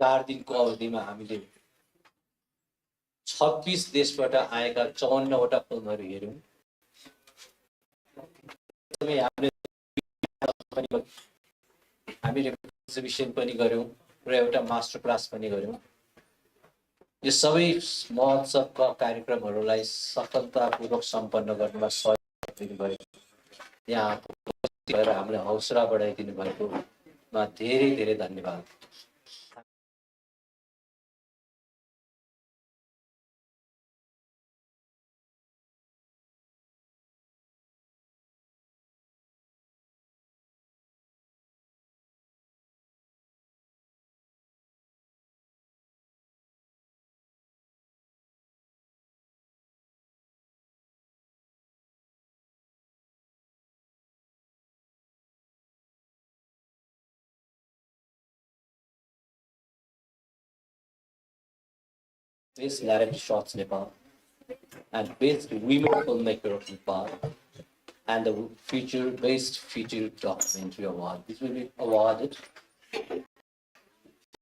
4 दिनको अवधिमा हामीले 26 देशबाट आएका 54 वटा फिल्महरू हेर्यौं। हामीले एक्जिबिसन पनि गर्यौं र एउटा मास्टर क्लास पनि गर्यौं। यो सबै महोत्सवका कार्यक्रमहरूलाई सफलतापूर्वक सम्पन्न गर्नमा सहयोग दिनुभयो। यहाँ भएर हामीलाई हौसला बढाइदिनु भएकोमा धेरै धेरै धन्यवाद। Best Narrative Shots Nepal and Best Women Filmmaker of Nepal and the Best Feature Documentary Award. This will be awarded.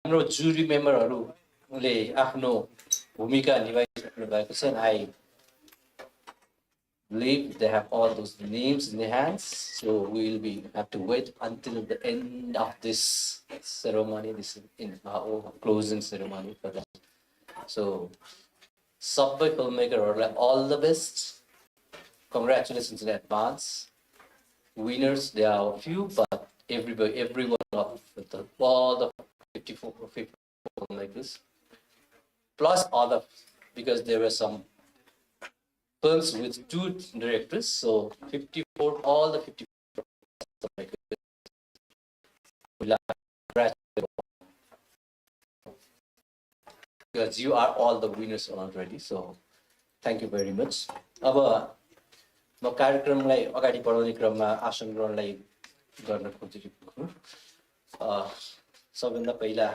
हाम्रो jury memberहरूले आफ्नो भूमिका निभाइसक्नु भएको छ। I believe they have all those names in their hands, so we will have to wait until the end of this ceremony, this in our closing ceremony for that. So, सबै फिल्ममेकरहरूलाई all the best. Congratulations in advance. Winners, there are a few, but everyone of all the 54 filmmakers, plus other, because there were some films with 2 directors, so 54, all the 54 filmmakers will because you are all the winners already, so thank you very much. अब म कार्यक्रमलाई अगाडि बढाउने क्रममा आसन ग्रहणलाई गर्न खोजिरहेको छु। सबभन्दा पहिला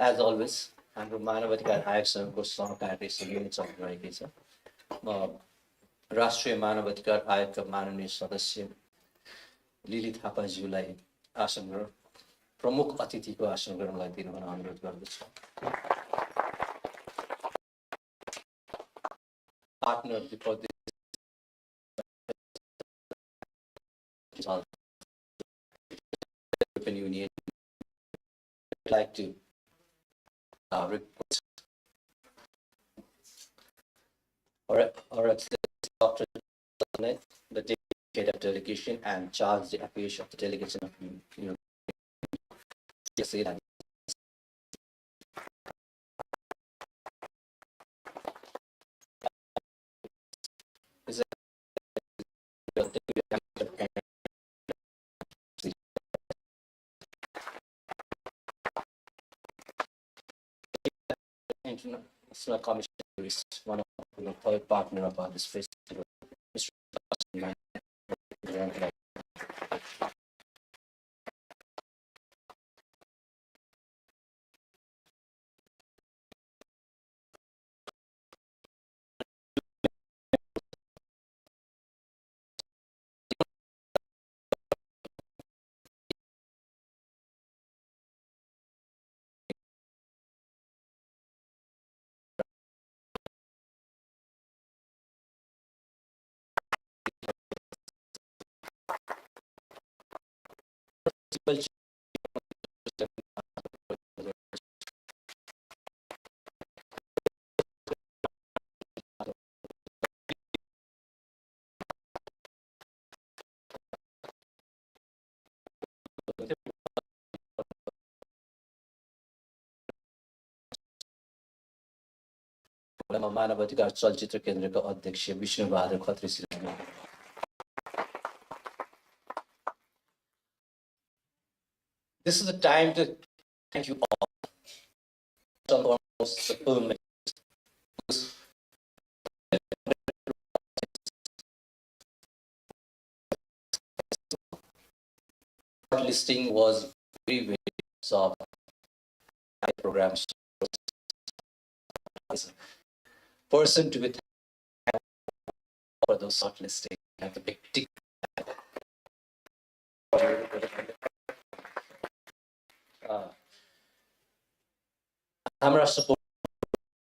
एज अलवेज हाम्रो मानव अधिकार आयोग संघको सहकार्य सँगै चलिरहेकै छ। म राष्ट्रिय मानव अधिकार आयोगका माननीय सदस्य लिली थापाज्यूलाई आसन ग्रहण प्रमुख अतिथिको आसन ग्रहणलाई दिन अनुरोध गर्दछु। Partner of the European Union, I'd like to request or Dr. the head of delegation and charge the affairs of the delegation of say that. International Commission is one of the third partner of this festival. Mr. मानव अधिकार चलचित्र केन्द्रका अध्यक्ष Vishnu Bahadur Khatri Shri. This is the time to thank you all. The filmmakers. Listing was very soft. Programs. Person to be for those shortlisting have the big tick. हाम्रा support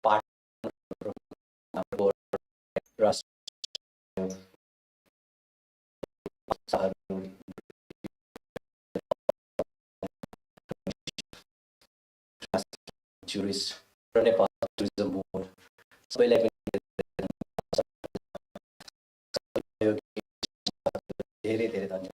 पार्टनरहरू tourist र Nepal tourism board सबैलाई धेरै धेरै धन्यवाद।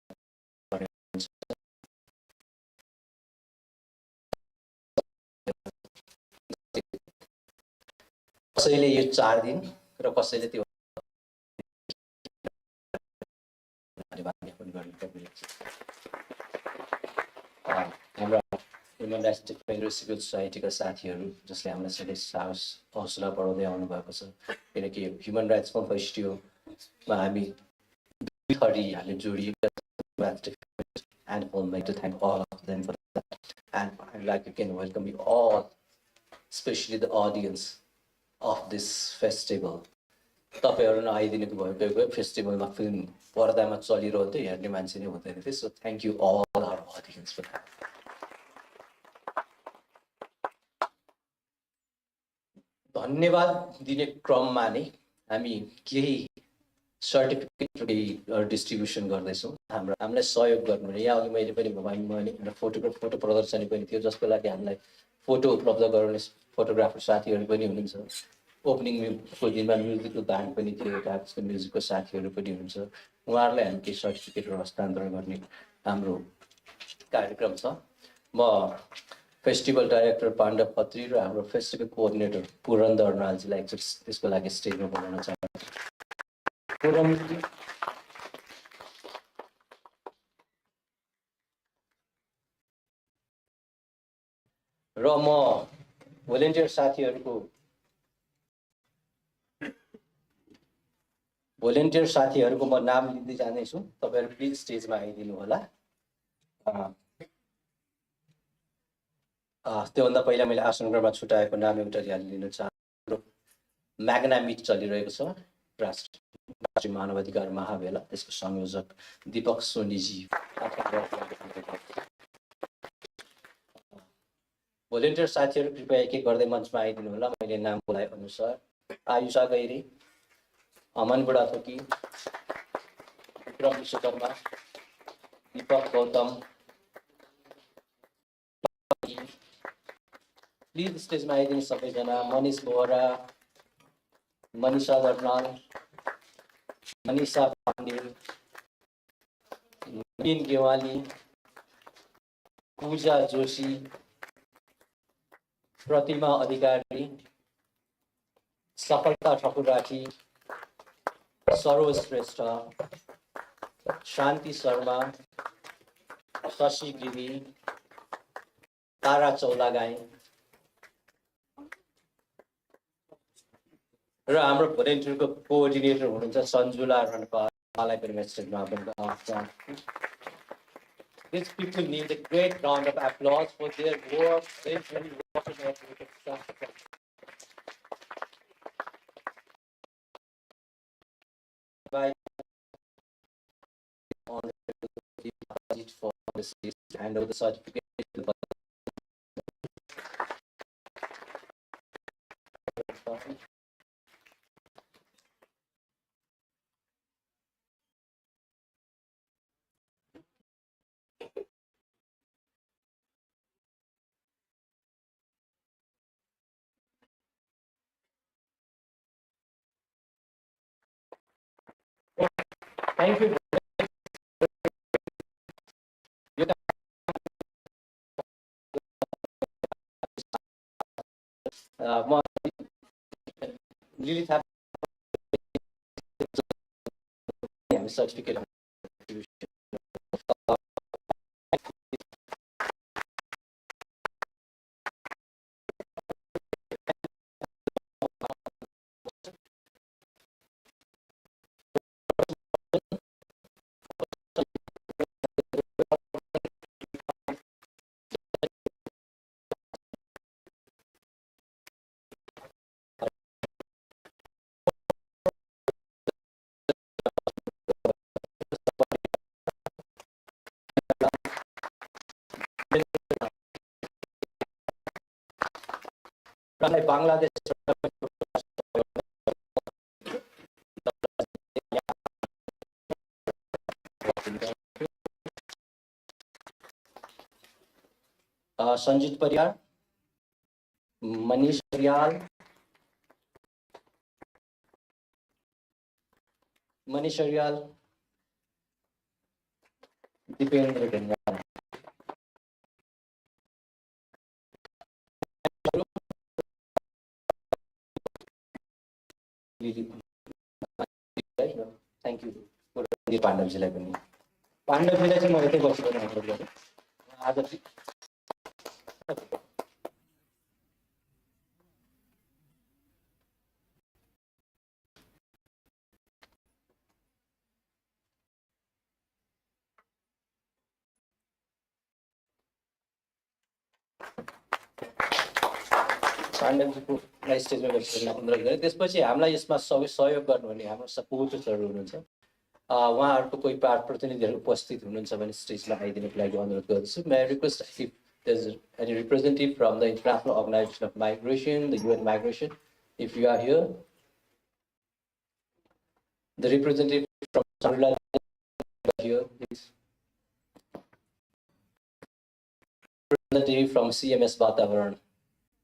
कसैले यो 4 दिन र कसैले त्यो हाम्रा ह्युमन राइट्स डिफेन्डर सिभिल सोसाइटीका साथीहरू जसले हामीलाई सधैँ साहस हौसला बढाउँदै आउनुभएको छ, किनकि ह्युमन राइट्स फेस्टिभलमा हामी 30 हामीले जोडिएका and I would like to thank all of them for that. And I'd like to again welcome you all, especially the audience of this festival. तपाईहरु नआइदिनुको भए गयो फेस्टिभलमा फिल्म पर्दामा चलिरहन्थ्यो, हेर्ने मान्छे नै हुँदैन थियो। So thank you all our audience for that. धन्यवाद दिने क्रममा नै हामी केही सर्टिफिकेट डिस्ट्रिब्युसन गर्दैछौँ। हामीलाई सहयोग गर्नु। यहाँ अघि मैले पनि भने फोटो प्रदर्शनी पनि थियो, जसको लागि हामीलाई फोटो उपलब्ध गराउने फोटोग्राफर साथीहरू पनि हुनुहुन्छ। ओपनिङको दिनमा म्युजिकल ब्यान्ड पनि थियो, त्यसको म्युजिकको साथीहरू पनि हुनुहुन्छ। उहाँहरूलाई हामी केही सर्टिफिकेटहरू हस्तान्तरण गर्ने हाम्रो कार्यक्रम छ। म फेस्टिभल डाइरेक्टर पाण्डव खत्री र हाम्रो फेस्टिभल कोअर्डिनेटर पुरन्द अर्नालजीलाई त्यसको लागि स्टेजमा बोलाउन चाहन्छु। र म भोलिन्टियर साथीहरूको म नाम लिँदै जाँदैछु। तपाईहरु प्लिज स्टेजमा आइदिनु होला। त्योभन्दा पहिला मैले आसनगरमा छुटाएको नाम एउटा लिन चाहन्छु। म्याग्ना मिट चलिरहेको छ, राष्ट्रिय मानवाधिकार महाभेला, त्यसको संयोजक दीपक सोनीजी। भोलिन्टियर साथीहरू कृपया एक एक गर्दै मञ्चमा आइदिनु होला। मैले नाम बोलाए अनुसार Ayusha Gary, Aman Budhathoki, Vikram Vishwakarma, Deepak Gautam, please स्टेजमा आइदिनु सबैजना। मनिष बोहरा, मनिषा दर्नाल, मनिषा पाण्डे, नवीन गेवाली, पूजा जोशी, प्रतिमा अधिकारी, सफलता ठकुराठी, सरोज श्रेष्ठ, शान्ति शर्मा, शशि गिरी, तारा चौलागाई र हाम्रो भोलिन्टियरको कोअर्डिनेटर हुनुहुन्छ सञ्जुला रणपाल। उहाँलाई पनि मेसेजमा पनि These people need a great round of applause for their work. They really work in for this hand over the certificate. Thank you. Lilith have certificate. Bangladesh Sanjit Pariyar, Manish Aryal, Dipendra Ganyana. Thank you. पाण्डवजीलाई पनि पाण्डवजीलाई चाहिँ म यतै बसिरहेको अनुरोध गरेँ आज पाण्डवजीको स्टेजमा बसिरहेको अनुरोध गरेँ। त्यसपछि हामीलाई यसमा सबै सहयोग गर्नुहुने हाम्रो सपोर्टर्सहरू हुनुहुन्छ, उहाँहरूको कोही प्रतिनिधिहरू उपस्थित हुनुहुन्छ भने स्टेजमा आइदिनुको लागि अनुरोध गर्दछु। May I request if there's any representative from the International Organization of Migration, the UN Migration, if you are here. The representative from Shangri-La here, please. Representative from CMS Vatavaran,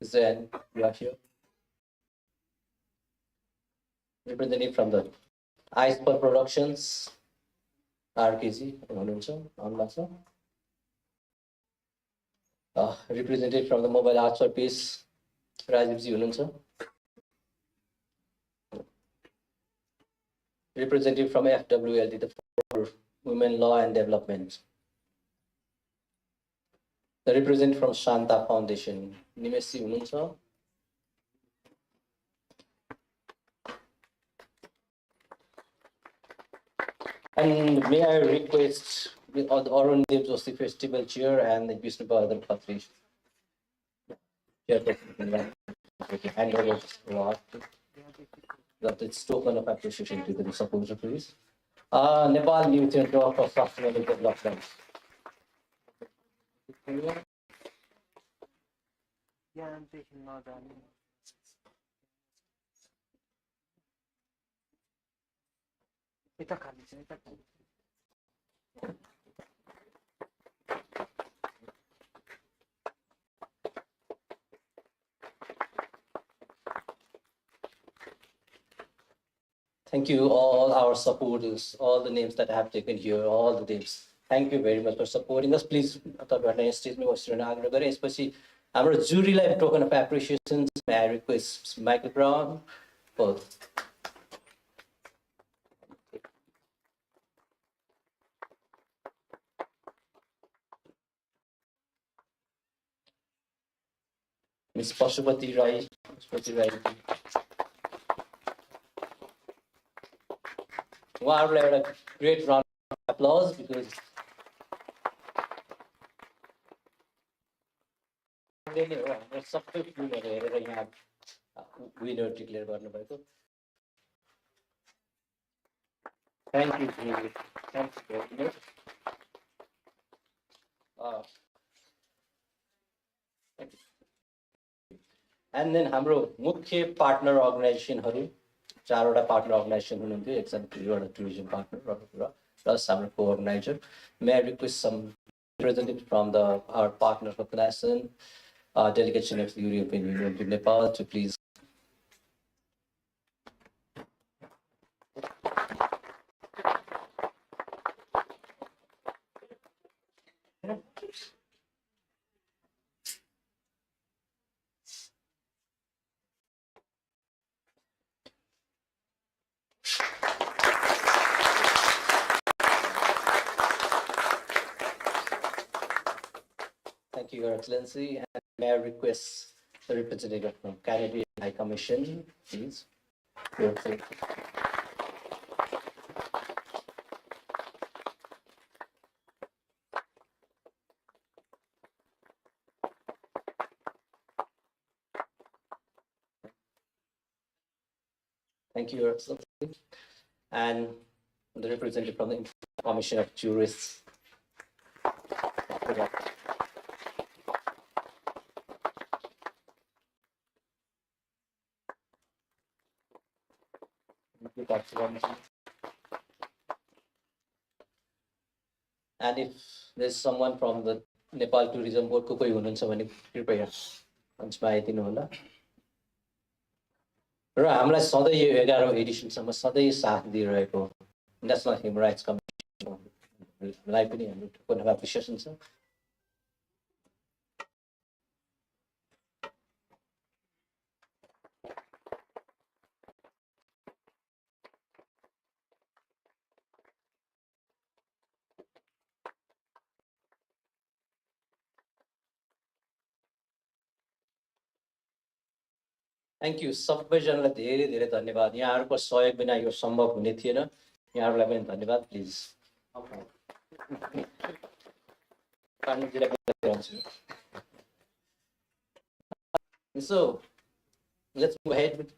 Zen, you are here. Representative from the Iceberg Productions, RKG, representative from the Mobile Arts for Peace, Rajivji Hununcha. Representative from FWLD, the for Women Law and Development. The representative from Shanta Foundation, Nimesi Hununcha. And may I request the Arun Dev Joshi Festival Chair and the Vishnu Bharadar Khatri Chairperson, hand over its token of appreciation to the supporter, please. Nepal New Center for Sustainable Development. Thank you, all our supporters, all the names that I have taken here, all the names. Thank you very much for supporting us. Please, especially our jury life token of appreciation. May I request Michael Brown for Ms. Pashupati Rai. उहाँहरूलाई एउटा great round of applause because हाम्रो सबै फिल्महरू हेरेर यहाँ winner declare गर्नुभएको। Thank you very much. And then हाम्रो मुख्य पार्टनर अर्गनाइजेसनहरू चारवटा पार्टनर अर्गनाइजेसन हुनुहुन्थ्यो, एकजना टुरिज्म पार्टनर प्लस हाम्रो को-अर्गनाइजर. May I request some representative from our partner organization, delegation of the European Union to Nepal to please. Thank you, Your Excellency. And may I request the representative from Canadian High Commission, please. Thank you, Your Excellency. And the representative from the Commission of Jurists. And if there's someone from the Nepal Tourism Board को कोही हुनुहुन्छ भने कृपया मञ्चमा आइदिनु होला र हामीलाई सधैँ यो 11औं एडिसनसम्म सधैँ साथ दिइरहेको नेसनल ह्युमन राइट्स कमिसनलाई पनि हाम्रो टोकन अफ एप्रिसिएसन छ थ्याङ्क यू सबैजनालाई धेरै धेरै धन्यवाद यहाँहरूको सहयोग बिना यो सम्भव हुने थिएन यहाँहरूलाई पनि धन्यवाद please So let's move ahead with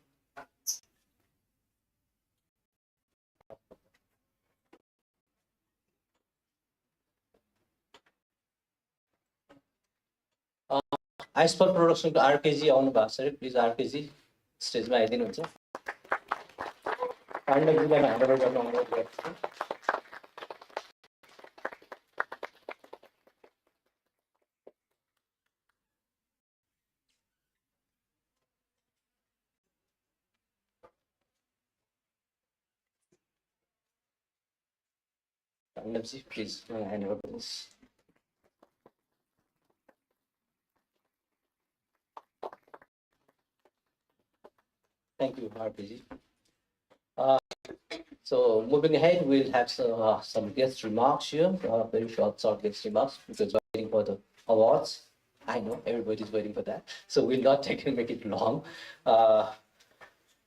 Icefall प्रोडक्सनको आरकेजी आउनु भएको छ प्लिज आरकेजी स्टेजमा आइदिनुहुन्छ पाण्डवजीलाई ह्यान्डओभर गर्न अनुरोध गर्छु पाण्डवजी प्लिज ह्यान्डओभर गर्नुहोस् Thank you, RPG. So moving ahead, we'll have some guest remarks here, very short guest remarks, because we're waiting for the awards. I know everybody's waiting for that, so we'll not make it long.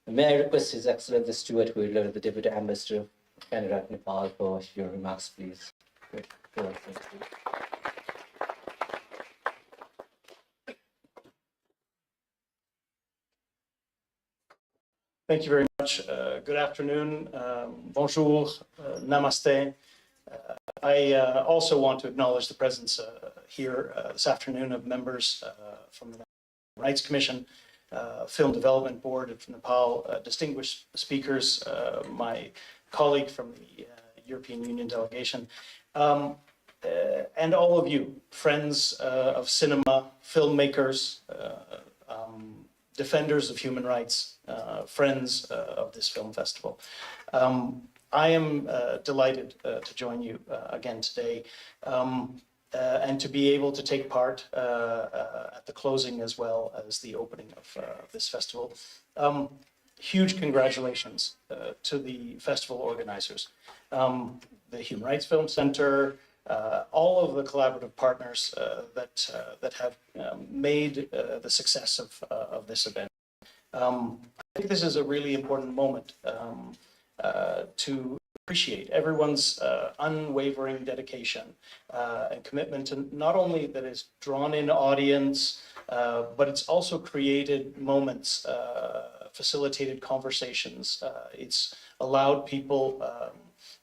May I request His Excellency Stuart Wheeler, the Deputy Ambassador of Canada at Nepal, for your remarks, please. Thank you very much. Good afternoon. Bonjour. Namaste. I also want to acknowledge the presence here this afternoon of members from the Human Rights Commission, Film Development Board of Nepal, distinguished speakers, my colleague from the European Union delegation, and all of you, friends of cinema, filmmakers, defenders of human rights, friends of this film festival. I am delighted to join you again today and to be able to take part at the closing as well as the opening of this festival. Huge congratulations to the festival organizers, the Human Rights Film Center, all of the collaborative partners that have made the success of this event. I think this is a really important moment to appreciate everyone's unwavering dedication and commitment to not only that it's drawn in audience, but it's also created moments, facilitated conversations. It's allowed people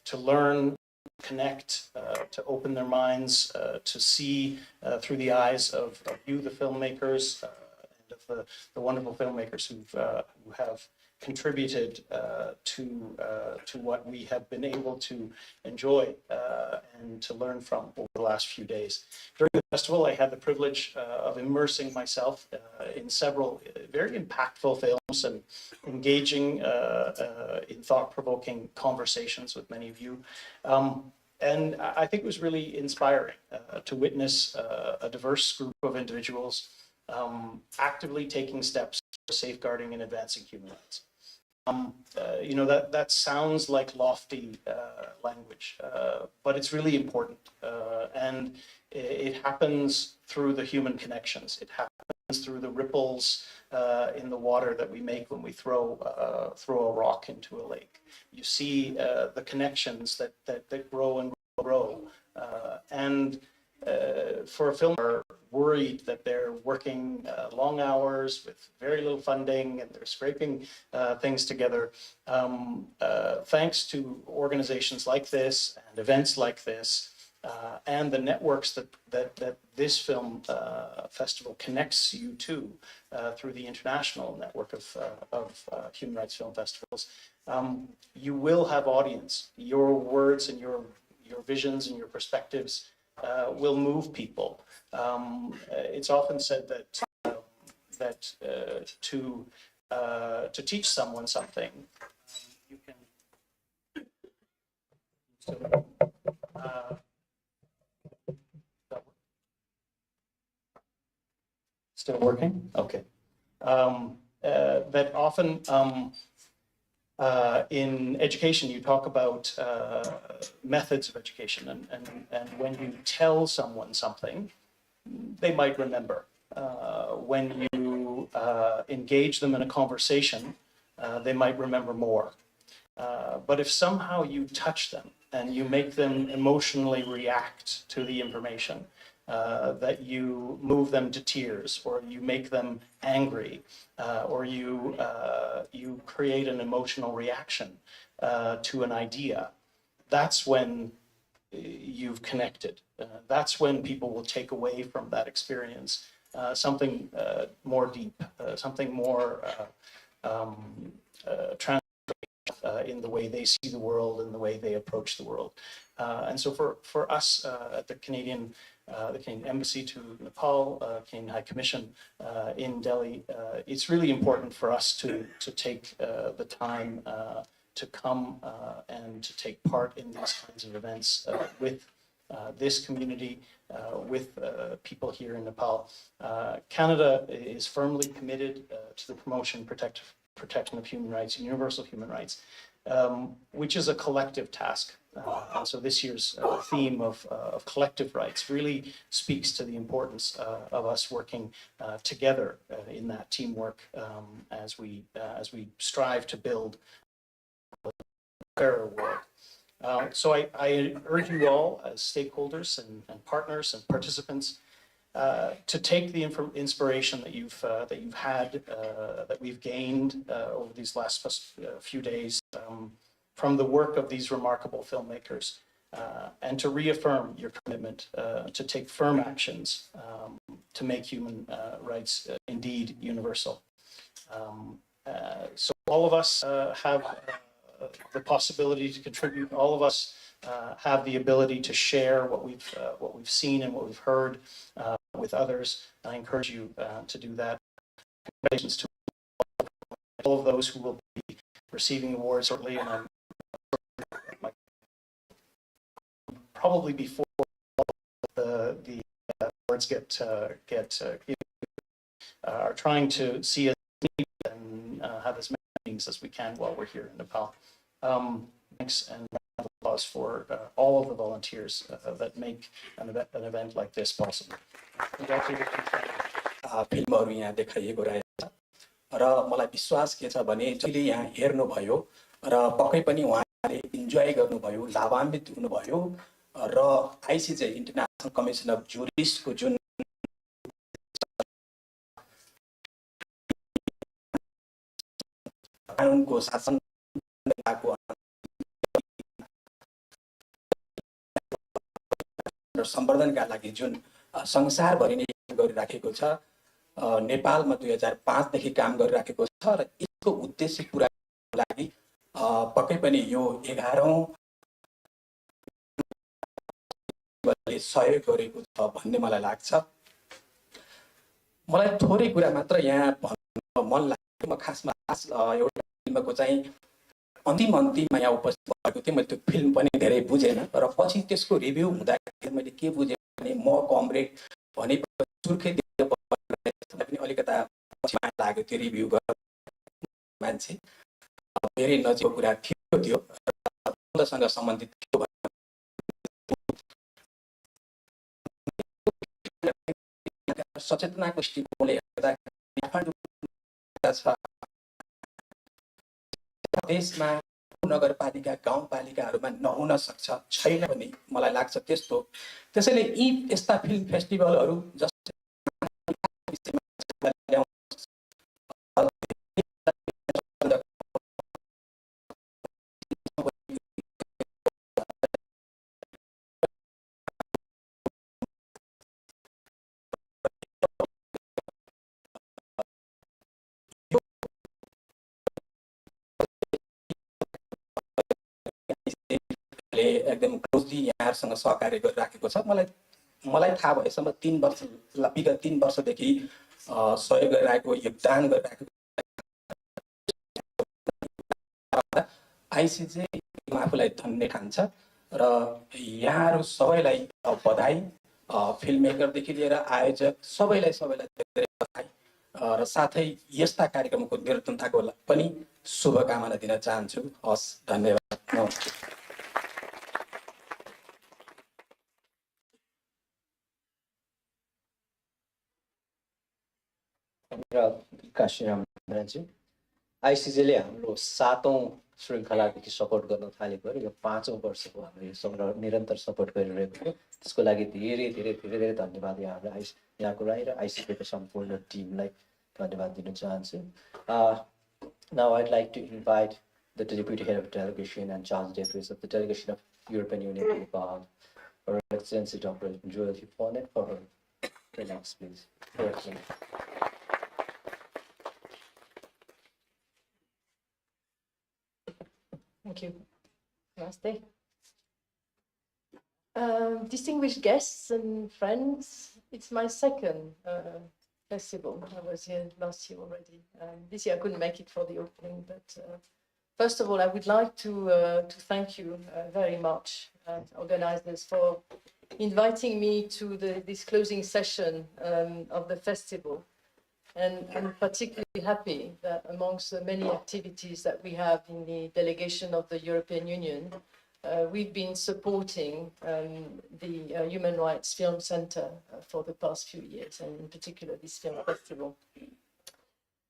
to learn, connect, to open their minds, to see through the eyes of you, the filmmakers, and of the wonderful filmmakers who have contributed to what we have been able to enjoy and to learn from over the last few days. During the festival, I had the privilege of immersing myself in several very impactful films and engaging in thought-provoking conversations with many of you. And I think it was really inspiring to witness a diverse group of individuals actively taking steps for safeguarding and advancing human rights. You know, that sounds like lofty language, but it's really important. And it happens through the human connections. It happens through the ripples in the water that we make when we throw a rock into a lake. You see the connections that grow and grow. And for a film, are worried that they're working long hours with very little funding and they're scraping things together. Thanks to organizations like this and events like this, and the networks that this film festival connects you to through the international network of human rights film festivals, you will have audience. Your words and your visions and your perspectives will move people. It's often said that to teach someone something, you can. Still working? Okay. That often in education you talk about methods of education, and when you tell someone something, they might remember. When you engage them in a conversation, they might remember more. But if somehow you touch them and you make them emotionally react to the information, that you move them to tears, or you make them angry, or you create an emotional reaction to an idea, that's when you've connected. That's when people will take away from that experience something more deep, something more in the way they see the world and the way they approach the world. And so for us at the Canadian Embassy to Nepal, Canadian High Commission in Delhi, it's really important for us to take the time to come and to take part in these kinds of events with this community, with people here in Nepal. Canada is firmly committed to the promotion, protection of human rights, universal human rights, which is a collective task. And so this year's theme of collective rights really speaks to the importance of us working together in that teamwork as we strive to build a fairer world. So I urge you all as stakeholders and partners and participants to take the inspiration that you've had, that we've gained over these last few days from the work of these remarkable filmmakers, and to reaffirm your commitment to take firm actions to make human rights indeed universal. So all of us have the possibility to contribute. All of us have the ability to share what we've seen and what we've heard with others. I encourage you to do that. Congratulations to all of those who will be receiving awards shortly, and I'm probably before the awards are trying to see as many and have as many meetings as we can while we're here in Nepal. Thanks, and round of applause for all of the volunteers that make an event like this possible. Congratulations. फिल्महरू यहाँ देखाइएको रहेछ र मलाई विश्वास के छ भने जहिले यहाँ हेर्नुभयो र पक्कै पनि उहाँले इन्जोय गर्नुभयो, लाभान्वित हुनुभयो र आइसिजे इन्टरनेसनल कमिसन अफ जुरिस्टको जुन कानुनको शासन र सम्वर्धनका लागि जुन संसारभरि नै गरिराखेको छ, नेपालमा 2005 देखि काम गरिराखेको छ र यसको उद्देश्य पूरा गर्नको लागि पक्कै पनि यो 11औं सहयोग गरेको छ भन्ने मलाई लाग्छ। मलाई थोरै कुरा मात्र यहाँ भन्न मन लाग्यो। म खासमा एउटा फिल्मको चाहिँ अन्तिममा यहाँ उपस्थित भएको थिएँ। मैले त्यो फिल्म पनि धेरै बुझेन र पछि त्यसको रिभ्यू हुँदाखेरि मैले के बुझेँ भने म कमरेड भनेपछि सुर्खेत पनि अलिकता पछि लाग्यो त्यो रिभ्यू गर्न। मान्छे धेरै नजिकको कुरा थियो त्यो सँग सम्बन्धित थियो। सचेतनाको दृष्टिकोणले हेर्दा देशमा नगरपालिका गाउँपालिकाहरूमा नहुन सक्छ, छैन भने मलाई लाग्छ त्यस्तो। त्यसैले यी यस्ता फिल्म फेस्टिभलहरू जस्तै एकदम क्लोजली यहाँहरूसँग सहकार्य गरिराखेको छ। मलाई थाहा भएसम्म 3 वर्ष विगत 3 वर्षदेखि सहयोग गरिरहेको, योगदान गरिरहेको आइसिजे आफूलाई धन्य ठान्छ र यहाँहरू सबैलाई बधाई, फिल्म मेकरदेखि लिएर आयोजक सबैलाई धेरै बधाई र साथै यस्ता कार्यक्रमको निरन्तरताको पनि शुभकामना दिन चाहन्छु। हस्, धन्यवाद, नमस्ते। काशीराम ब्यानर्जी, आइसिजेले हाम्रो 7औं श्रृङ्खलादेखि सपोर्ट गर्न थालेको र यो 5औं वर्षको हाम्रो यो निरन्तर सपोर्ट गरिरहेको थियो। त्यसको लागि धेरै धन्यवाद यहाँको र आइसिजेको सम्पूर्ण टिमलाई धन्यवाद दिन चाहन्छु। Now I'd like to invite the Deputy Head of Delegation and Charge d'Affaires of the Delegation of European Union to Nepal, Her Excellency Dr. Joel Hipponet, for her remarks, please. Thank you. Namaste. Distinguished guests and friends, it's my second festival. I was here last year already. This year I couldn't make it for the opening, but first of all, I would like to thank you very much, organizers, for inviting me to this closing session of the festival. And I'm particularly happy that amongst the many activities that we have in the delegation of the European Union, we've been supporting the Human Rights Film Center for the past few years, and in particular this film festival.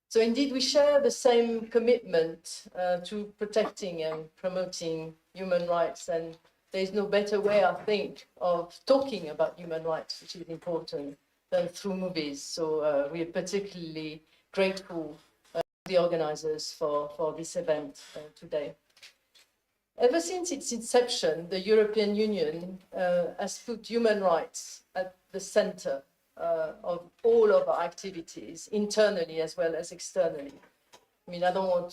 So indeed, we share the same commitment to protecting and promoting human rights, and there is no better way, I think, of talking about human rights, which is important, than through movies. So we are particularly grateful to the organizers for this event today. Ever since its inception, the European Union has put human rights at the center of all of our activities, internally as well as externally. I mean, I don't want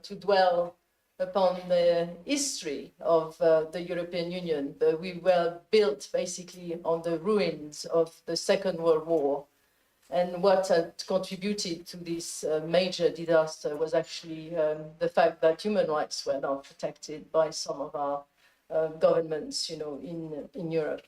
to dwell upon the history of the European Union, but we were built basically on the ruins of the Second World War. And what had contributed to this major disaster was actually the fact that human rights were not protected by some of our governments, in Europe.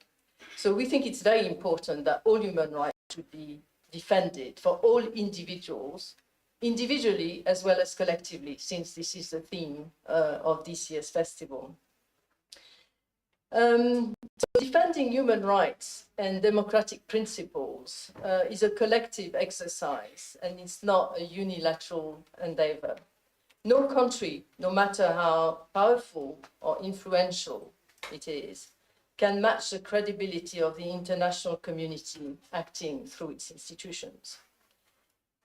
So we think it's very important that all human rights should be defended for all individuals, individually as well as collectively, since this is the theme of this year's festival. So defending human rights and democratic principles is a collective exercise, and it's not a unilateral endeavor. No country, no matter how powerful or influential it is, can match the credibility of the international community acting through its institutions.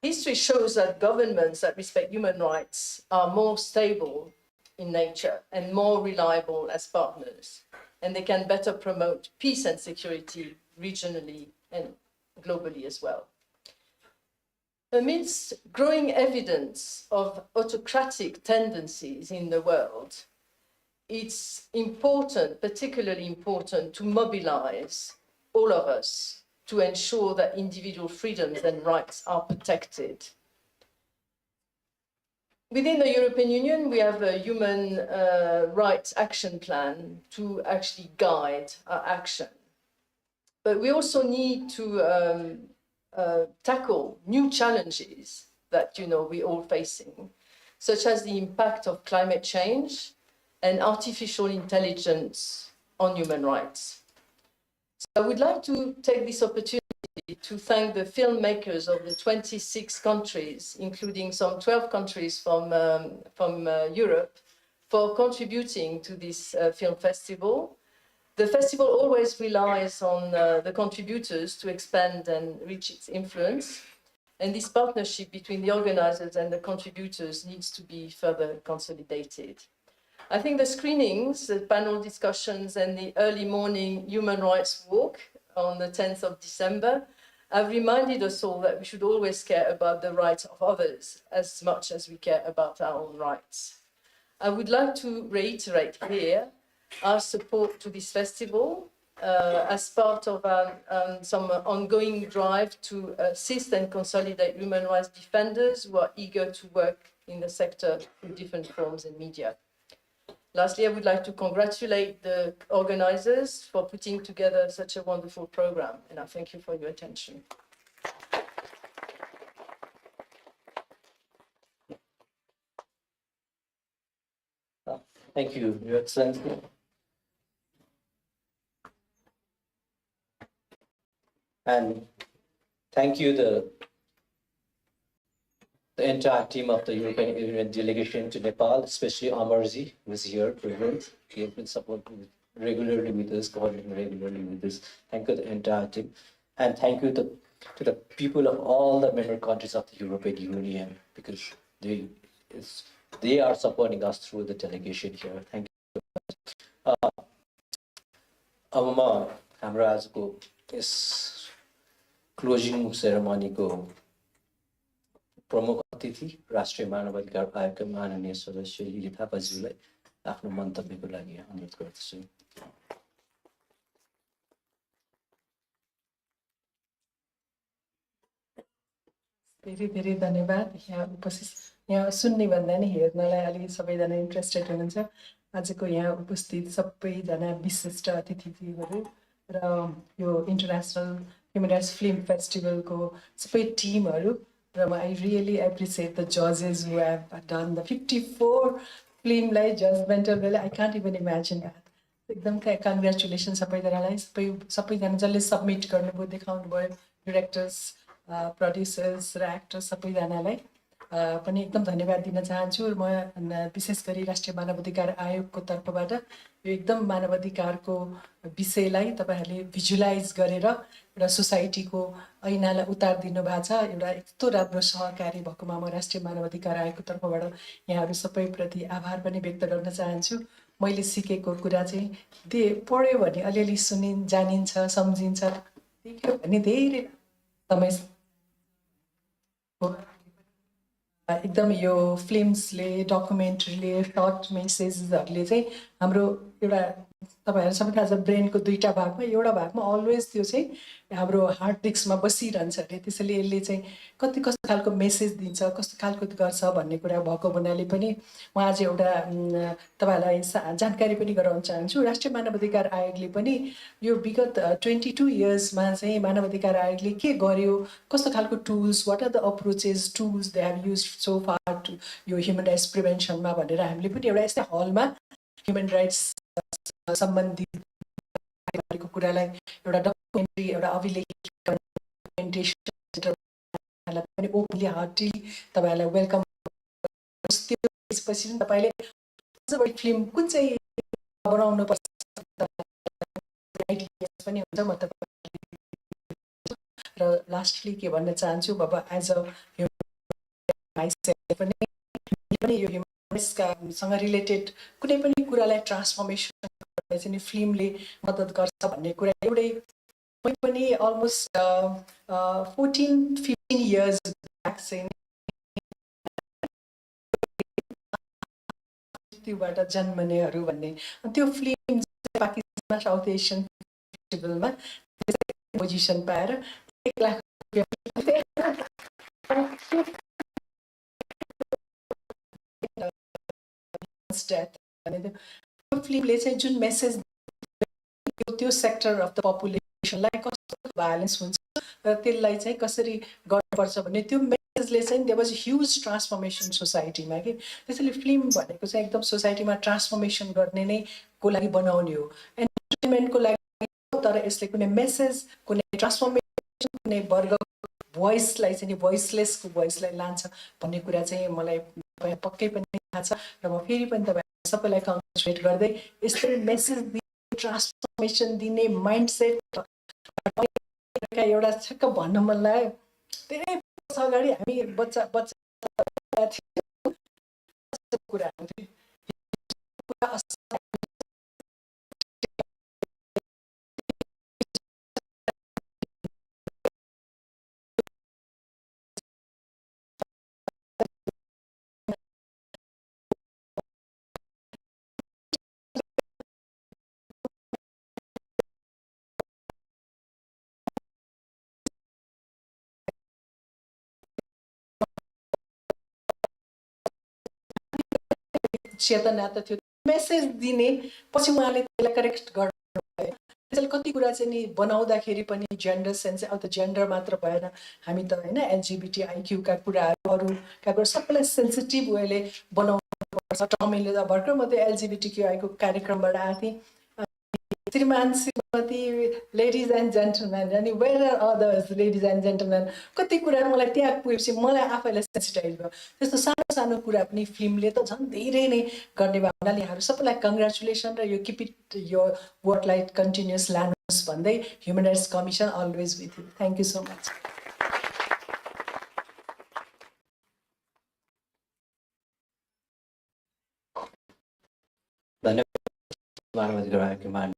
History shows that governments that respect human rights are more stable in nature and more reliable as partners, and they can better promote peace and security regionally and globally as well. Amidst growing evidence of autocratic tendencies in the world, it's important, particularly important, to mobilize all of us to ensure that individual freedoms and rights are protected. Within the European Union, we have a human rights action plan to actually guide our action. But we also need to tackle new challenges that, we're all facing, such as the impact of climate change and artificial intelligence on human rights. So I would like to take this opportunity to thank the filmmakers of the 26 countries, including some 12 countries from Europe, for contributing to this film festival. The festival always relies on the contributors to expand and reach its influence, and this partnership between the organizers and the contributors needs to be further consolidated. I think the screenings, the panel discussions, and the early morning human rights walk on the 10th of December have reminded us all that we should always care about the rights of others as much as we care about our own rights. I would like to reiterate here our support to this festival as part of some ongoing drive to assist and consolidate human rights defenders who are eager to work in the sector through different forms and media. Lastly, I would like to congratulate the organizers for putting together such a wonderful program, and I thank you for your attention. Thank you, Your Excellency. And thank you, the entire team of the European Union delegation to Nepal, especially Amarji, who is here present. He has been supporting regularly with us, coordinating regularly with us. Thank you, the entire team. And thank you to the people of all the member countries of the European Union, because they are supporting us through the delegation here. Thank you. अब म हाम्रो आजको yes closing सेरेमनीको प्रमुख अतिथि राष्ट्रिय मानवाधिकार आयोगका माननीय सदस्य लिली थापाज्यूलाई आफ्नो मन्तव्यको लागि अनुरोध गर्दछु। धेरै धेरै धन्यवाद। यहाँ उपस्थित, यहाँ सुन्ने भन्दा नि हेर्नलाई अलि सबैजना इन्ट्रेस्टेड हुनुहुन्छ। आजको यहाँ उपस्थित सबैजना विशिष्ट अतिथिहरू र यो इन्टरनेसनल ह्युमन राइट्स फिल्म फेस्टिभलको सबै टिमहरू र आई रियली एप्रिसिएट द जजेस हु हेभ डन द 54 फिल्मलाई जजमेन्टल वेले I can't even imagine that. एकदम कङ्ग्रेचुलेसन सबैजनालाई, सबैजना जसले सब्मिट गर्नुभयो, देखाउनु भयो, डिरेक्टर्स, प्रड्युसर्स र एक्टर्स सबैजनालाई पनि एकदम धन्यवाद दिन चाहन्छु। म विशेष गरी राष्ट्रिय मानवाधिकार आयोगको तर्फबाट यो एकदम मानवाधिकारको विषयलाई तपाईँहरूले भिजुलाइज गरेर एउटा सोसाइटीको ऐनालाई उतारिदिनु भएको छ। एउटा यस्तो राम्रो सहकारी भएकोमा म राष्ट्रिय मानवाधिकार आयोगको तर्फबाट यहाँहरू सबैप्रति आभार पनि व्यक्त गर्न चाहन्छु। मैले सिकेको कुरा चाहिँ पढ्यो भने अलिअलि जानिन्छ, सम्झिन्छ, देख्यो भने धेरै समय एकदम यो फिल्म्सले, डकुमेन्ट्रीले, सर्ट मेसेजहरूले चाहिँ हाम्रो एउटा तपाईँहरू सबै थाहा छ ब्रेनको दुईवटा भागमा, एउटा भागमा अलवेज त्यो चाहिँ हाम्रो हार्ड डिस्कमा बसिरहन्छ अरे। त्यसैले यसले चाहिँ कस्तो खालको मेसेज दिन्छ, कस्तो खालको गर्छ भन्ने कुरा भएको हुनाले पनि म आज एउटा तपाईँहरूलाई जानकारी पनि गराउन चाहन्छु। राष्ट्रिय मानवाधिकार आयोगले पनि यो विगत 22 इयर्समा चाहिँ मानवाधिकार आयोगले के गर्यो, कस्तो खालको tools, what are the approaches, tools they have use so far to यो ह्युमन राइट्स प्रिभेन्सनमा भनेर हामीले पनि एउटा यस्तै हलमा ह्युमन राइट्स सम्बन्धित कुरालाई एउटा डकुमेन्ट्री, एउटा अभिलेख पनि ओपनली हार्टली तपाईँहरूलाई वेलकम। त्यसपछि तपाईँले फिल्म कुन चाहिँ बनाउनुपर्छ पनि हुन्छ। म र लास्टली के भन्न चाहन्छु, अब एज अ पनि यो सँग रिलेटेड कुनै पनि कुरालाई ट्रान्सफर्मेसन चाहिँ फिल्मले मद्दत गर्छ भन्ने कुरा एउटै पनि अलमोस्ट 14-15 इयर्स ब्याक चाहिँ त्योबाट जन्मनेहरू भन्ने त्यो फिल्म पाकिस्तानमा साउथ एसियन फेस्टिभलमा पोजिसन पाएर 1 लाख फिल्मले चाहिँ जुन मेसेज त्यो सेक्टर अफ द पपुलेसनलाई कस्तो भाइलेन्स हुन्छ र त्यसलाई चाहिँ कसरी गर्नुपर्छ भन्ने त्यो मेसेजले चाहिँ देयर वाज ह्युज ट्रान्सफर्मेसन सोसाइटीमा कि। त्यसैले फिल्म भनेको चाहिँ एकदम सोसाइटीमा ट्रान्सफर्मेसन गर्ने नै को लागि बनाउने हो, एन्टरटेनमेन्टको लागि, तर यसले कुनै मेसेज, कुनै ट्रान्सफर्मेसन, कुनै वर्ग भोइसलाई चाहिँ भोइसलेसको भोइसलाई लान्छ भन्ने कुरा चाहिँ मलाई पक्कै पनि थाहा छ। र म फेरि पनि तपाईँ सबैलाई कङ्ग्रेचुलेट गर्दै यस्तै मेसेज दिने, ट्रान्सफर्मेसन दिने माइन्डसेट एउटा ठ्याक्क भन्न मन लाग्यो। धेरै वर्ष अगाडि हामी बच्चा कुरा चेतना त थियो मेसेज दिने पछि उहाँले त्यसलाई करेक्ट गर्नुभयो त्यसैले कति कुरा चाहिँ नि बनाउँदाखेरि पनि जेन्डर सेन्स अब त जेन्डर मात्र भएन हामी त होइन एलजिबिटी आइक्यूका कुराहरू अरूका कुरा सबैलाई सेन्सिटिभ वेले बनाउनुपर्छ टमीले त भर्खर म त्यो एलजिबिटिक्यूआईको कार्यक्रमबाट आएको थिएँ श्रीमान श्रीमती लेडिज एन्ड जेन्टलम्यान अनि where are others ladies and gentleman कति कुरा मलाई त्यहाँ पुगेपछि मलाई आफैलाई सेन्सिटाइज भयो त्यस्तो सानो सानो कुरा पनि फिल्मले त झन् धेरै नै गर्ने भयो हुनाले यहाँहरू सबैलाई कङ्ग्रेचुलेसन र यो किप इट यो वर्कलाई कन्टिन्युस लानुहोस् भन्दै human rights commission always with you thank you so much धन्यवाद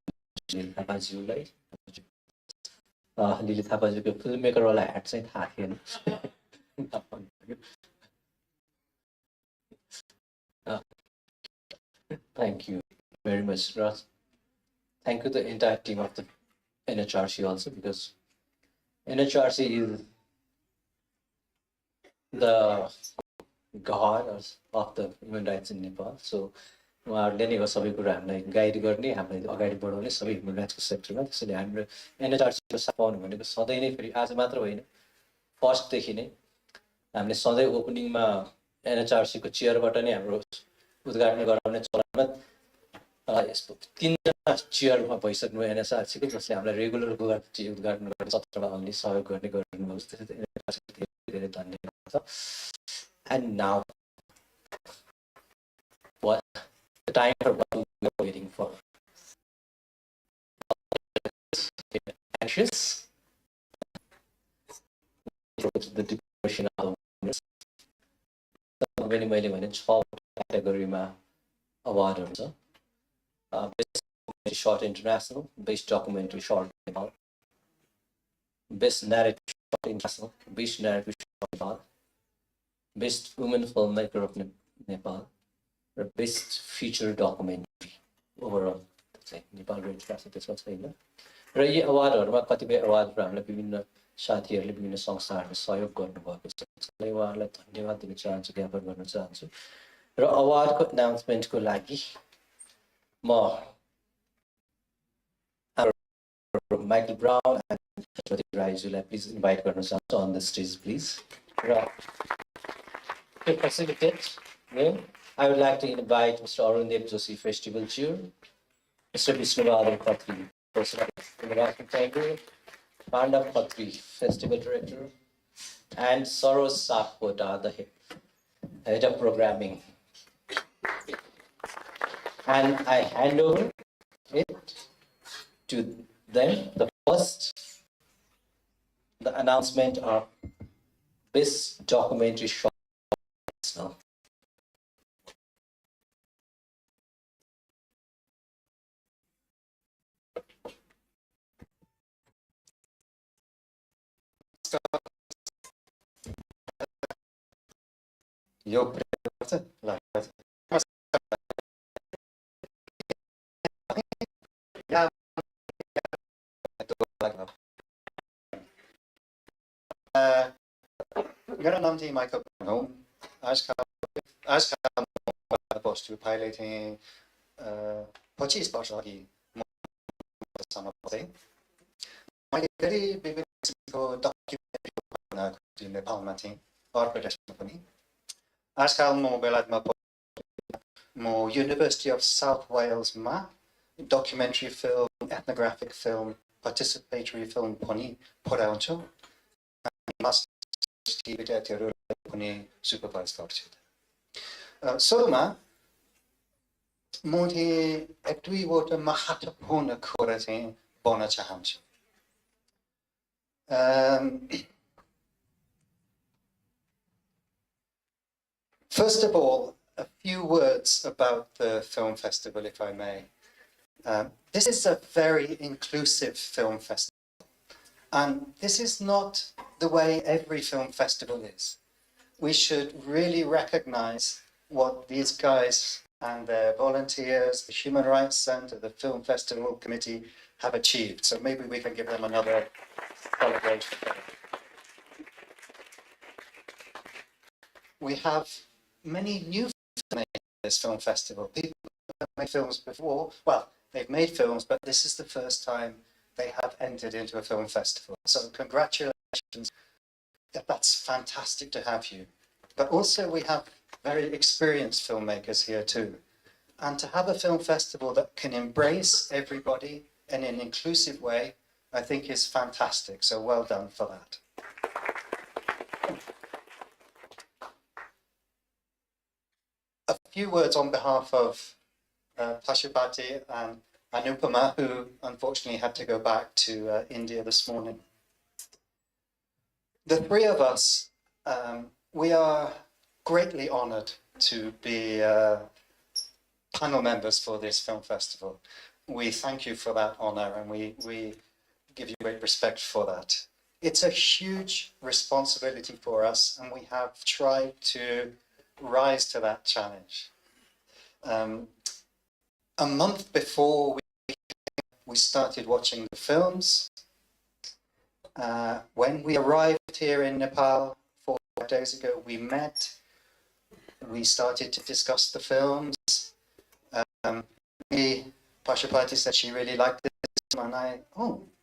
लिली थापाज्यूलाई लिली थापाज्यूको फिल्म मेकरवाला ह्याट चाहिँ थाहा थिएन थ्याङ्क यू भेरी मच र thank you the entire team of the NHRC also because NHRC is the god of the human rights in Nepal. So उहाँहरूले नै हो सबै कुरा हामीलाई गाइड गर्ने हामीलाई अगाडि बढाउने सबै ह्युमन राइट्सको सेक्टरमा त्यसैले हाम्रो एनएचआरसीको साथ पाउनु भनेको सधैँ नै फेरि आज मात्र होइन फर्स्टदेखि नै हामीले सधैँ ओपनिङमा एनएचआरसीको चेयरबाट नै हाम्रो उद्घाटन गराउने चलनमा यस्तो 3जना चेयरमा भइसक्नु एनएचआरसीको जसले हामीलाई रेगुलर उद्घाटन गर्ने सत्रमा आउने सहयोग गर्ने गर्नुभएको धेरै धन्यवाद छ and now the time for what we are waiting for. Anxious? The depression of मैले भने 6 क्याटेगोरीमा अवार्डहरू छ best short international best documentary short Nepal best narrative short international best narrative short Nepal best women film maker of Nepal र best feature documentary overall चाहिँ Nepal red क्रसको त्यसमा छैन र यी अवार्डहरूमा कतिपय अवार्डहरू हामीलाई विभिन्न साथीहरूले विभिन्न संस्थाहरूले सहयोग गर्नुभएको छ त्यसलाई उहाँहरूलाई धन्यवाद दिन चाहन्छु ज्ञापन गर्न चाहन्छु र अवार्डको एनाउन्समेन्टको लागि म माइकल ब्राउन एन्ड राईज्यूलाई प्लिज इन्भाइट गर्न चाहन्छु अन द स्टेज प्लिज र to facilitate me, I would like to invite Mr. Arundev Joshi, Festival Chair, Mr. Vishnubahadur Khatri, President of the International Chamber, Pandav Khatri, Festival Director, and Saros Sakpota, the Head of Programming. And I hand over it to them. The first, the announcement of Best Documentary Short. Now. यो मेरा नाम चाहिँ Michael brown हो आजकल म बस्छु पहिले चाहिँ 25 वर्ष अघि मसम्म पढेँ मैले धेरै विभिन्न किसिमको डकुमेन्ट्री बनाएको नेपालमा चाहिँ अर्को देशमा पनि आजकल म बेलायतमा म युनिभर्सिटी अफ साउथ वेल्समा documentary film ethnographic film participatory film पनि पढाउँछु विद्यार्थीहरूलाई पनि सुपरभाइज गर्छु सुरुमा म एक दुईवटा महत्त्वपूर्ण कुरा चाहिँ भन्न चाहन्छु First of all, a few words about the film festival, if I may. This is a very inclusive film festival. And this is not the way every film festival is. We should really recognize what these guys and their volunteers, the Human Rights Center, the Film Festival Committee have achieved. So maybe we can give them another celebration. We have many new filmmakers this film festival. People have made films before. Well, they've made films, but this is the first time they have entered into a film festival. So congratulations. That's fantastic to have you. But also we have very experienced filmmakers here too. And to have a film festival that can embrace everybody in an inclusive way, I think is fantastic. So well done for that. A few words on behalf of Pashupati and Anupama, who unfortunately had to go back to India this morning. The three of us, we are greatly honoured to be panel members for this film festival. We thank you for that honour, and we give you great respect for that. It's a huge responsibility for us, and we have tried to rise to that challenge. A month before we started watching the films, when we arrived here in Nepal 4 days ago, we met, we started to discuss the films. Pashupati said she really liked this one, and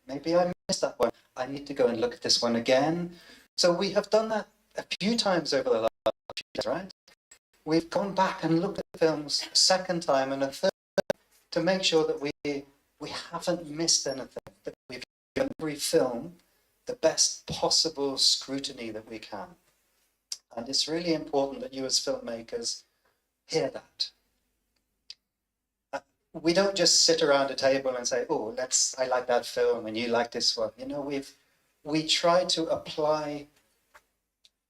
maybe I missed that one. I need to go and look at this one again. So we have done that a few times over the last few years, right? We've gone back and looked at the films a second time and a third to make sure that we haven't missed anything, that we've given every film the best possible scrutiny that we can. And it's really important that you as filmmakers hear that. We don't just sit around a table and say, oh, I like that film and you like this one. You know, we try to apply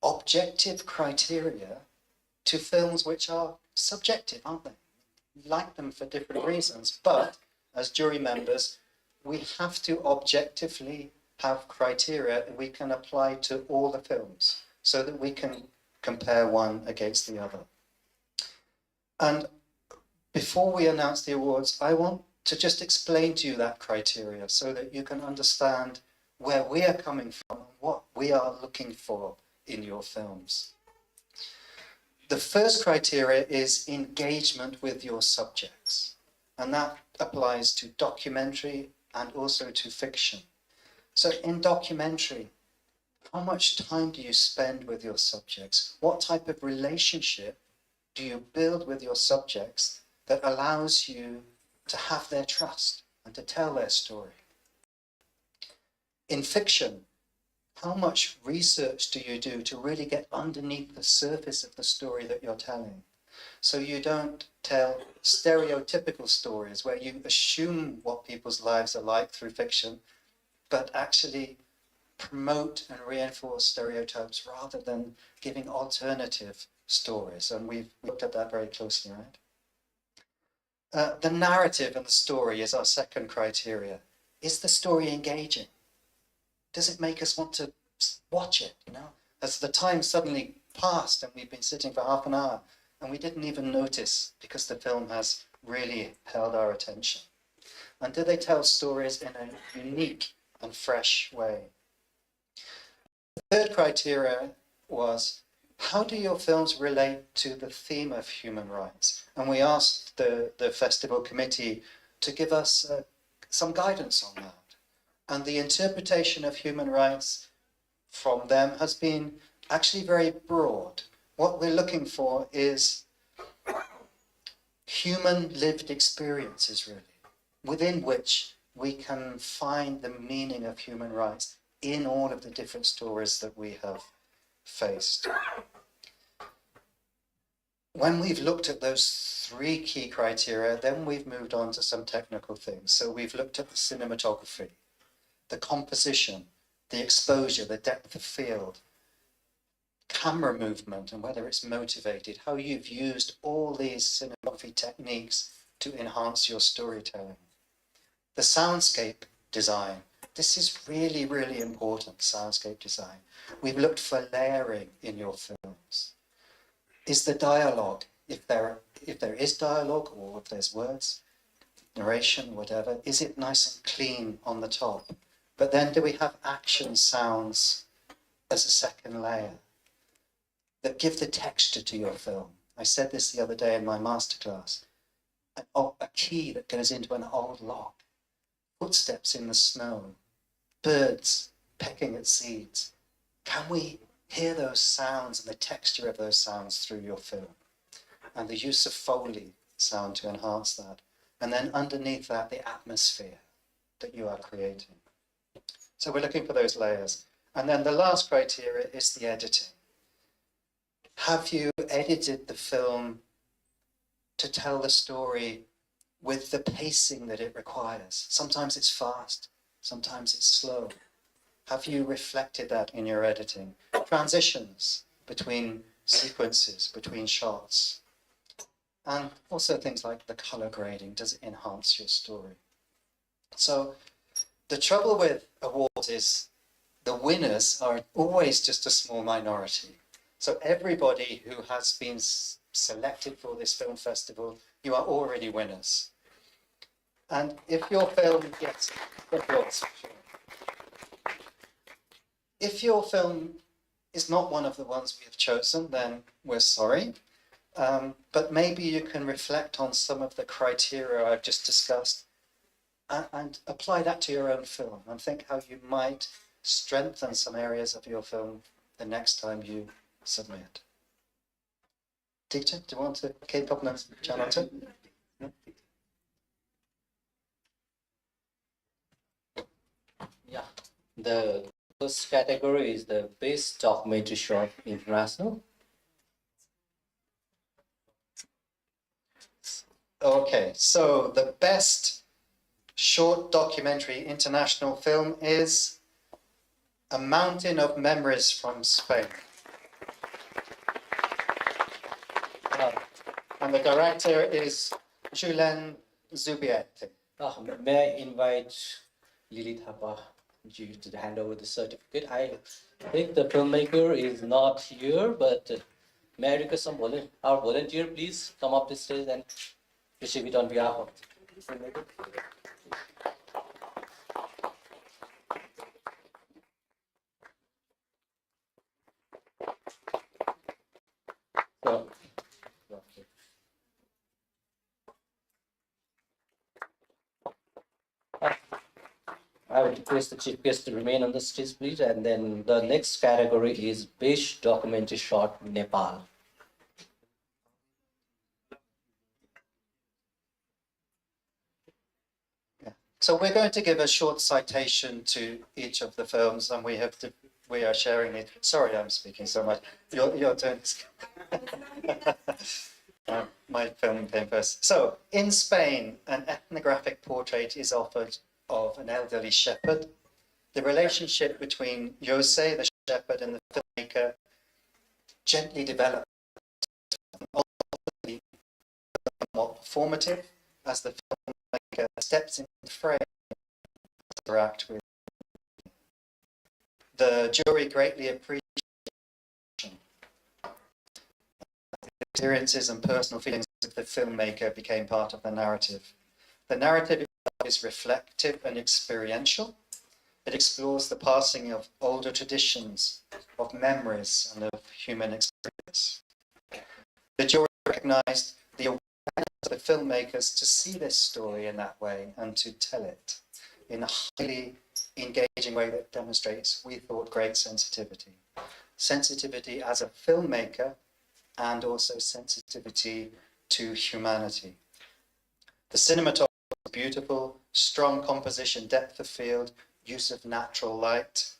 objective criteria to films which are subjective, aren't they? We like them for different reasons, but as jury members, we have to objectively have criteria that we can apply to all the films so that we can compare one against the other. And before we announce the awards, I want to just explain to you that criteria so that you can understand where we are coming from and what we are looking for in your films. The first criteria is engagement with your subjects, and that applies to documentary and also to fiction. So in documentary, how much time do you spend with your subjects? What type of relationship do you build with your subjects that allows you to have their trust and to tell their story? In fiction, how much research do you do to really get underneath the surface of the story that you're telling? So you don't tell stereotypical stories where you assume what people's lives are like through fiction, but actually promote and reinforce stereotypes rather than giving alternative stories. And we've looked at that very closely, right? The narrative and the story is our second criteria. Is the story engaging? Does it make us want to watch it, you know? Has the time suddenly passed and we've been sitting for half an hour and we didn't even notice because the film has really held our attention? And do they tell stories in a unique and fresh way? The third criteria was, how do your films relate to the theme of human rights? And we asked the festival committee to give us some guidance on that. And the interpretation of human rights from them has been actually very broad. What we're looking for is human lived experiences, really, within which we can find the meaning of human rights in all of the different stories that we have faced. When we've looked at those three key criteria, then we've moved on to some technical things. So we've looked at the cinematography, the composition, the exposure, the depth of field, camera movement and whether it's motivated, how you've used all these cinematography techniques to enhance your storytelling. The soundscape design. This is really, really important, soundscape design. We've looked for layering in your films. Is the dialogue, if there is dialogue or if there's words, narration, whatever, is it nice and clean on the top? But then do we have action sounds as a second layer that give the texture to your film? I said this the other day in my masterclass. A key that goes into an old lock, footsteps in the snow, birds pecking at seeds. Can we hear those sounds and the texture of those sounds through your film? And the use of Foley sound to enhance that. And then underneath that, the atmosphere that you are creating. So we're looking for those layers. And then the last criteria is the editing. Have you edited the film to tell the story with the pacing that it requires? Sometimes it's fast, sometimes it's slow. Have you reflected that in your editing? Transitions between sequences, between shots. And also things like the color grading. Does it enhance your story? So the trouble with awards is the winners are always just a small minority. So everybody who has been selected for this film festival, you are already winners. And if your film gets applause, if your film is not one of the ones we have chosen, then we're sorry. But maybe you can reflect on some of the criteria I've just discussed and apply that to your own film and think how you might strengthen some areas of your film the next time you submit. Teacher, do you want to keep up on channel 2? Yeah. The first category is the Best Documentary Short International. Okay, so the best short documentary international film is A Mountain of Memories from Spain. And the director is Julen Zubiette. May I invite Lily Thapa you to hand over the certificate? I think the filmmaker is not here, but may I request our volunteer, please come up the stage and receive it on behalf of the filmmaker. So, I would request the chief guest to remain on the stage, please. And then the next category is Best Documentary Short Nepal. So we're going to give a short citation to each of the films, and we are sharing it. Sorry, I'm speaking so much. Your turn. My film came first. So, in Spain, an ethnographic portrait is offered of an elderly shepherd. The relationship between Jose, the shepherd, and the filmmaker gently develops, ultimately somewhat performative, as the filmmaker steps into the frame to interact with. The jury greatly appreciates the experiences and personal feelings of the filmmaker became part of the narrative. The narrative is reflective and experiential. It explores the passing of older traditions, of memories, and of human experience. The jury recognized the awareness of the filmmakers to see this story in that way and to tell it in a highly engaging way that demonstrates, we thought, great sensitivity. Sensitivity as a filmmaker and also sensitivity to humanity. The cinematography is beautiful, strong composition, depth of field, use of natural light.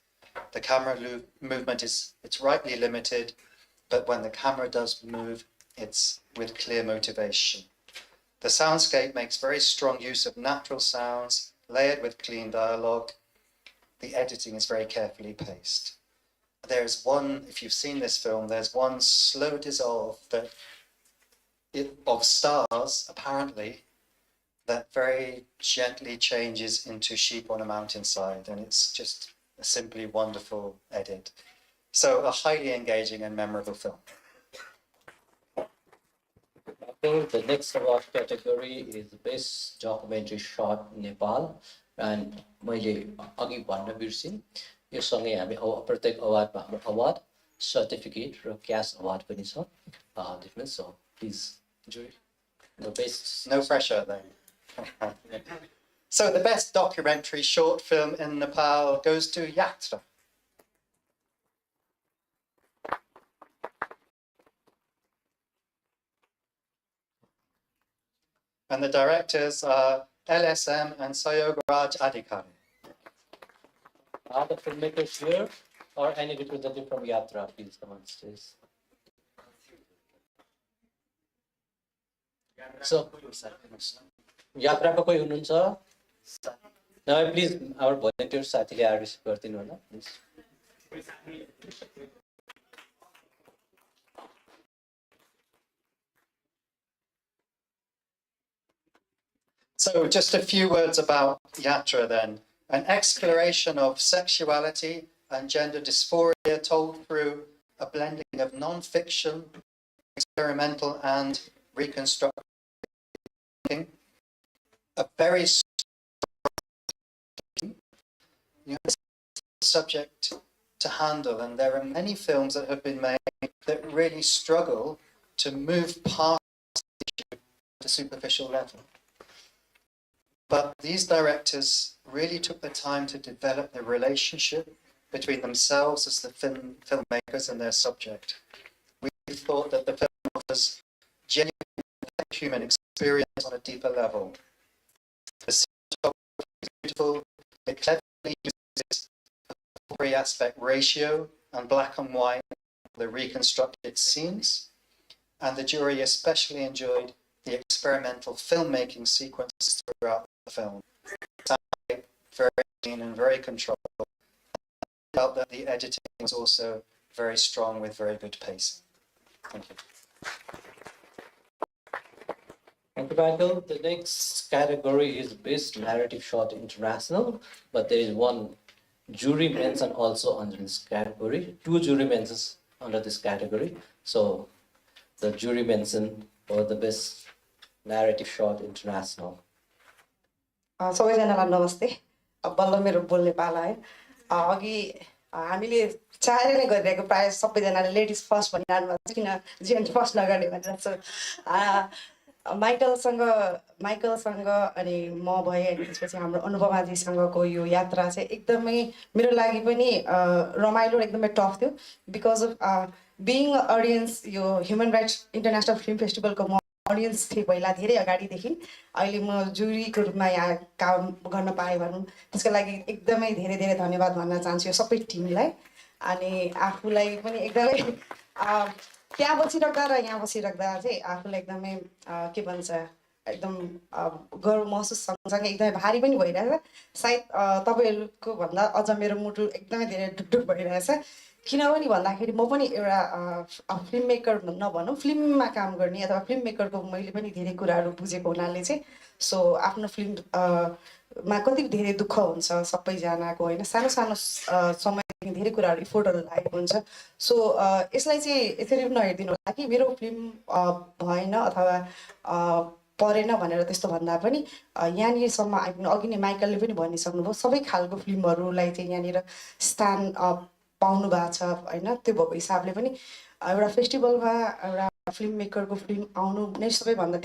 The camera movement it's rightly limited, but when the camera does move, it's with clear motivation. The soundscape makes very strong use of natural sounds, layered with clean dialogue. The editing is very carefully paced. There's one, if you've seen this film, there's one slow dissolve of stars, apparently, that very gently changes into sheep on a mountainside, and it's just a simply wonderful edit. So a highly engaging and memorable film. I think the next award category is Best Documentary Short Nepal. And मैले अघि भन्न बिर्सेँ, यो सँगै हामी प्रत्येक अवार्डमा हाम्रो award certificate र क्यास award पनि छ डिफ्रेन्स. सो प्लिज जुरी the best. No pressure then. So the best documentary short film in Nepal goes to Yatra. And the directors are LSM and Sayog Raj Adhikari. Are the filmmakers here or any representative from Yatra? Please come on stage. So, Yatra को कोही हुनुहुन्छ? Now please our volunteers साथीले आएर receive गरिदिनु होला please. So just a few words about Yatra then. An exploration of sexuality and gender dysphoria told through a blending of non-fiction, experimental and reconstructive. A very subject to handle, and there are many films that have been made that really struggle to move past the superficial level. But these directors really took the time to develop the relationship between themselves as the filmmakers and their subject. We thought that the film offers genuine human experience on a deeper level. The cinematography is beautiful, it cleverly uses a 3-aspect ratio and black and white the reconstructed scenes, and the jury especially enjoyed the experimental filmmaking sequences throughout the film. Very clean and very controlled. I felt that the editing was also very strong with very good pacing. Thank you. Thank you, Michael. The next category is Best Narrative Short International, but there is one jury mention also under this category, 2 jury mentions under this category. So the jury mention for the Best Narrative Short International. सबैजनालाई नमस्ते. बल्ल मेरो बोल्ने पाला है. अघि हामीले चाहेर नै गरिरहेको प्रायः सबैजनाले लेडिज फर्स्ट भनिरहनु भएको छ, किन जेन्ट्स फर्स्ट नगर्ने भनेर. सो माइकलसँग अनि म भएँ, अनि त्यसपछि हाम्रो अनुपमाजीसँगको यो यात्रा चाहिँ एकदमै मेरो लागि पनि रमाइलो र एकदमै टफ थियो. Because of being audience yo human rights international film फेस्टिभलको म अडियन्स थिएँ पहिला धेरै अगाडिदेखि. अहिले म जुरीको रूपमा यहाँ काम गर्न पाएँ भनौँ, त्यसको लागि एकदमै धेरै धेरै धन्यवाद भन्न चाहन्छु यो सबै टिमलाई. अनि आफूलाई पनि एकदमै त्यहाँ बसिराख्दा र यहाँ बसिराख्दा चाहिँ आफूलाई एकदमै के भन्छ एकदम गर्व महसुस सँगसँगै एकदमै भारी पनि भइरहेछ. सायद तपाईँहरूको भन्दा अझ मेरो मुटु एकदमै धेरै ढुकढुक भइरहेछ. किनभने भन्दाखेरि म पनि एउटा फिल्म मेकर नभनौँ, फिल्ममा काम गर्ने अथवा फिल्म मेकरको मैले पनि धेरै कुराहरू बुझेको हुनाले चाहिँ सो आफ्नो फिल्ममा कति धेरै दुःख हुन्छ सबैजनाको होइन, सानो सानो समयदेखि धेरै कुराहरू इफोर्टहरू लागेको हुन्छ. सो यसलाई चाहिँ यसरी नहेरिदिनु होला कि मेरो फिल्म भएन अथवा परेन भनेर त्यस्तो भन्दा पनि यहाँनिरसम्म आइपुग्नु अघि नै माइकलले पनि भनिसक्नुभयो सबै खालको फिल्महरूलाई चाहिँ यहाँनिर स्थान पाउनु भएको छ होइन. त्यो भएको हिसाबले पनि एउटा फेस्टिभलमा एउटा फिल्म मेकरको फिल्म आउनु नै सबैभन्दा